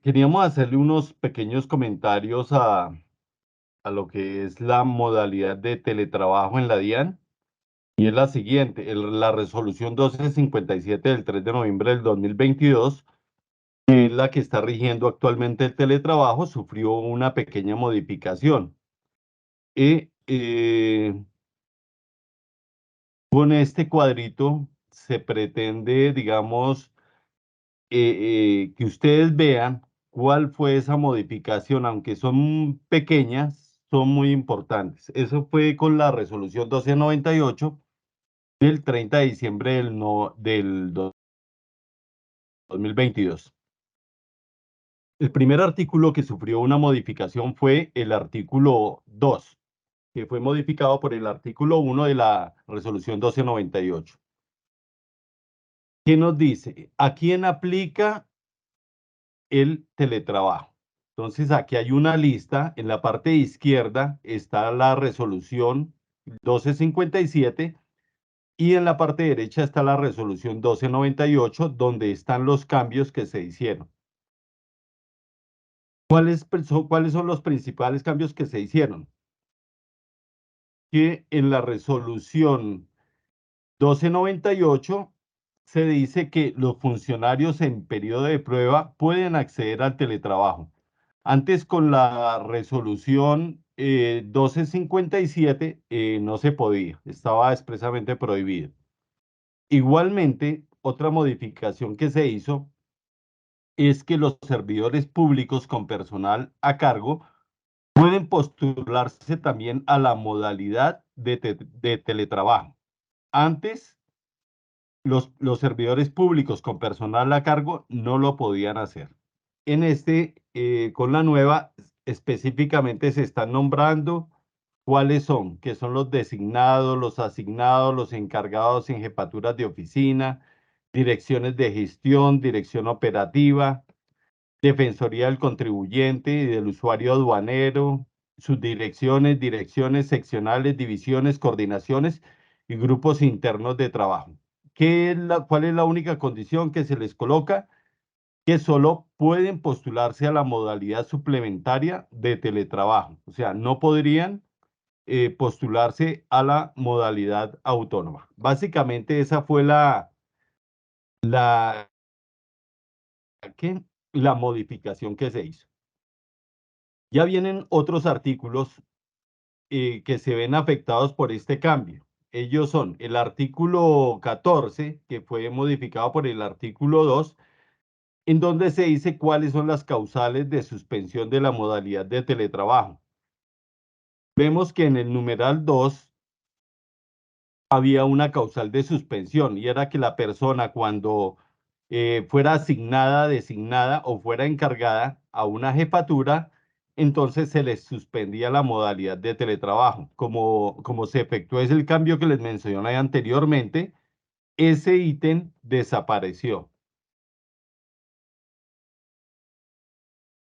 Queríamos hacerle unos pequeños comentarios a lo que es la modalidad de teletrabajo en la DIAN, y es la siguiente: la resolución 1257 del 3 de noviembre del 2022, que es la que está rigiendo actualmente el teletrabajo, sufrió una pequeña modificación. Y con este cuadrito se pretende, digamos, que ustedes vean cuál fue esa modificación, aunque son pequeñas, son muy importantes. Eso fue con la resolución 1298 del 30 de diciembre del 2022. El primer artículo que sufrió una modificación fue el artículo 2, que fue modificado por el artículo 1 de la resolución 1298. ¿Qué nos dice? ¿A quién aplica el teletrabajo? Entonces, aquí hay una lista. En la parte izquierda está la resolución 1257 y en la parte derecha está la resolución 1298, donde están los cambios que se hicieron. ¿Cuáles son los principales cambios que se hicieron? Que en la resolución 1298 se dice que los funcionarios en periodo de prueba pueden acceder al teletrabajo. Antes, con la resolución 1257 no se podía, estaba expresamente prohibido. Igualmente, otra modificación que se hizo es que los servidores públicos con personal a cargo pueden postularse también a la modalidad de teletrabajo. Antes, los servidores públicos con personal a cargo no lo podían hacer. Con la nueva, específicamente se están nombrando cuáles son, que son los designados, los asignados, los encargados en jefaturas de oficina, direcciones de gestión, dirección operativa, Defensoría del Contribuyente y del Usuario Aduanero, subdirecciones, direcciones seccionales, divisiones, coordinaciones y grupos internos de trabajo. ¿Cuál es la única condición que se les coloca? Que solo pueden postularse a la modalidad suplementaria de teletrabajo. O sea, no podrían postularse a la modalidad autónoma. Básicamente esa fue la, ¿qué? La modificación que se hizo. Ya vienen otros artículos que se ven afectados por este cambio. Ellos son el artículo 14, que fue modificado por el artículo 2, en donde se dice cuáles son las causales de suspensión de la modalidad de teletrabajo. Vemos que en el numeral 2 había una causal de suspensión, y era que la persona, cuando fuera asignada, designada o fuera encargada a una jefatura, entonces se les suspendía la modalidad de teletrabajo. Como se efectuó el cambio que les mencioné anteriormente, ese ítem desapareció.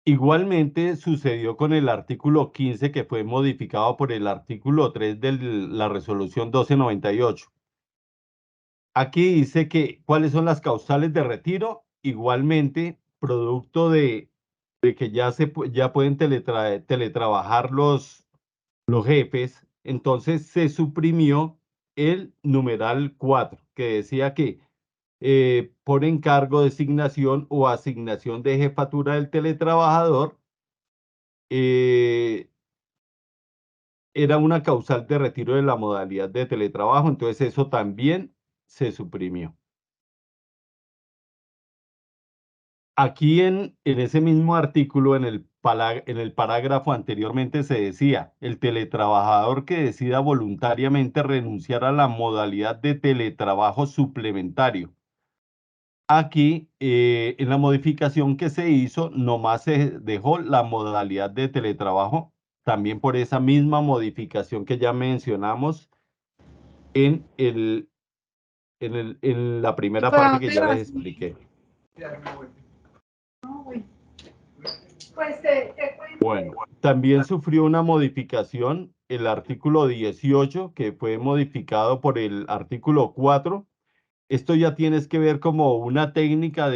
Igualmente sucedió con el artículo 15, que fue modificado por el artículo 3 de la resolución 1298. Aquí dice que cuáles son las causales de retiro. Igualmente, producto de que ya pueden teletrabajar los jefes, entonces se suprimió el numeral 4, que decía que por encargo, designación o asignación de jefatura del teletrabajador, eh, era una causal de retiro de la modalidad de teletrabajo. Entonces eso también se suprimió. Aquí en ese mismo artículo, en el parágrafo anteriormente, se decía: el teletrabajador que decida voluntariamente renunciar a la modalidad de teletrabajo suplementario. Aquí, en la modificación que se hizo, nomás se dejó la modalidad de teletrabajo, también por esa misma modificación que ya mencionamos en en la primera parte que ya les expliqué. Bueno, también sufrió una modificación el artículo 18, que fue modificado por el artículo 4. Esto ya tienes que ver como una técnica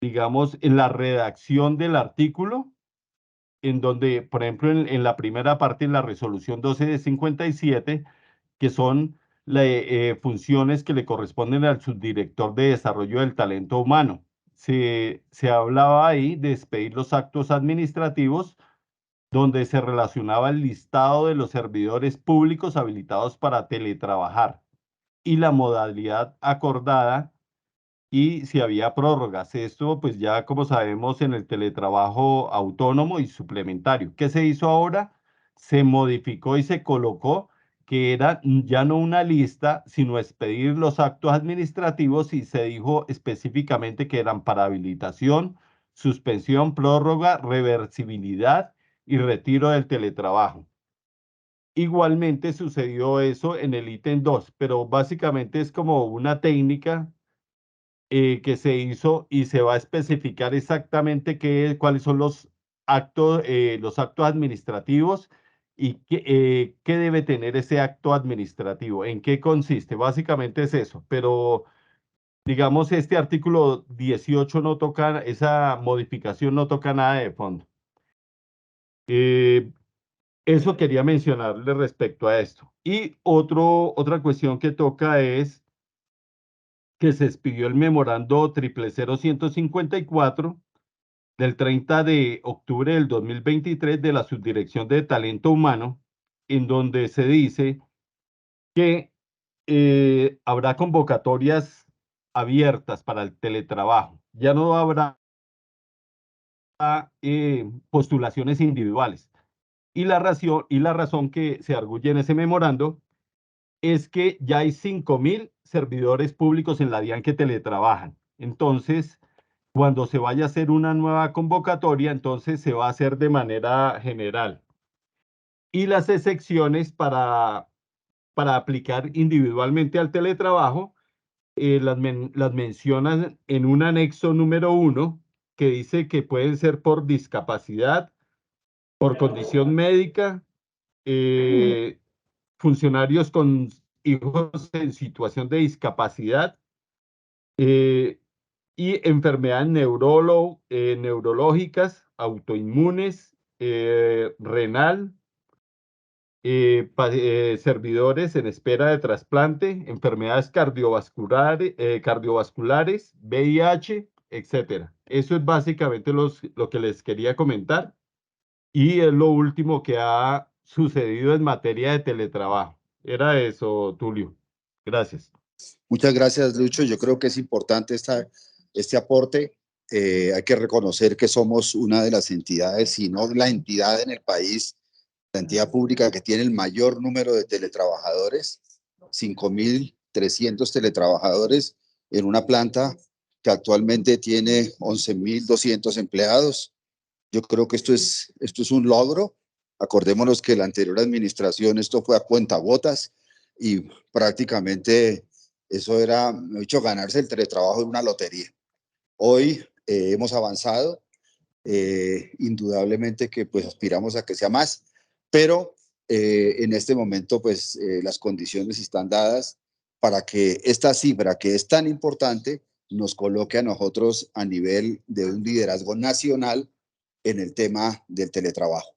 digamos, en la redacción del artículo, en donde, por ejemplo, en la primera parte, en la resolución 12 de 57, que son funciones que le corresponden al subdirector de desarrollo del talento humano. Se hablaba ahí de expedir los actos administrativos donde se relacionaba el listado de los servidores públicos habilitados para teletrabajar y la modalidad acordada y si había prórrogas. Esto, pues ya como sabemos, en el teletrabajo autónomo y suplementario. ¿Qué se hizo ahora? Se modificó y se colocó que era ya no una lista, sino expedir los actos administrativos y se dijo específicamente que eran para habilitación, suspensión, prórroga, reversibilidad y retiro del teletrabajo. Igualmente sucedió eso en el ítem 2, pero básicamente es como una técnica que se hizo y se va a especificar exactamente cuáles son los actos administrativos y qué debe tener ese acto administrativo, en qué consiste. Básicamente es eso, pero digamos, este artículo 18 no toca, esa modificación no toca nada de fondo. Eh, Eso quería mencionarle respecto a esto. Y otra cuestión que toca es que se expidió el memorando 000154 del 30 de octubre del 2023 de la Subdirección de Talento Humano, en donde se dice que habrá convocatorias abiertas para el teletrabajo. Ya no habrá postulaciones individuales. Y la razón que se arguye en ese memorando es que ya hay 5.000 servidores públicos en la DIAN que teletrabajan. Entonces, cuando se vaya a hacer una nueva convocatoria, entonces se va a hacer de manera general. Y las excepciones para aplicar individualmente al teletrabajo, las mencionan en un anexo número 1 que dice que pueden ser por discapacidad, por condición médica, eh, funcionarios con hijos en situación de discapacidad, eh, y enfermedades neurológicas, autoinmunes, renal, servidores en espera de trasplante, enfermedades cardiovasculares, VIH, etcétera. Eso es básicamente lo que les quería comentar y es lo último que ha sucedido en materia de teletrabajo. Era eso, Tulio. Gracias. Muchas gracias, Lucho. Yo creo que es importante este aporte. Hay que reconocer que somos una de las entidades, si no la entidad en el país, la entidad pública que tiene el mayor número de teletrabajadores, 5.300 teletrabajadores en una planta que actualmente tiene 11.200 empleados. Yo creo que esto es un logro. Acordémonos que la anterior administración esto fue a cuentagotas y prácticamente eso era, me he dicho, ganarse el teletrabajo de una lotería. Hoy hemos avanzado, indudablemente que pues aspiramos a que sea más, pero en este momento pues las condiciones están dadas para que esta cifra que es tan importante nos coloque a nosotros a nivel de un liderazgo nacional en el tema del teletrabajo.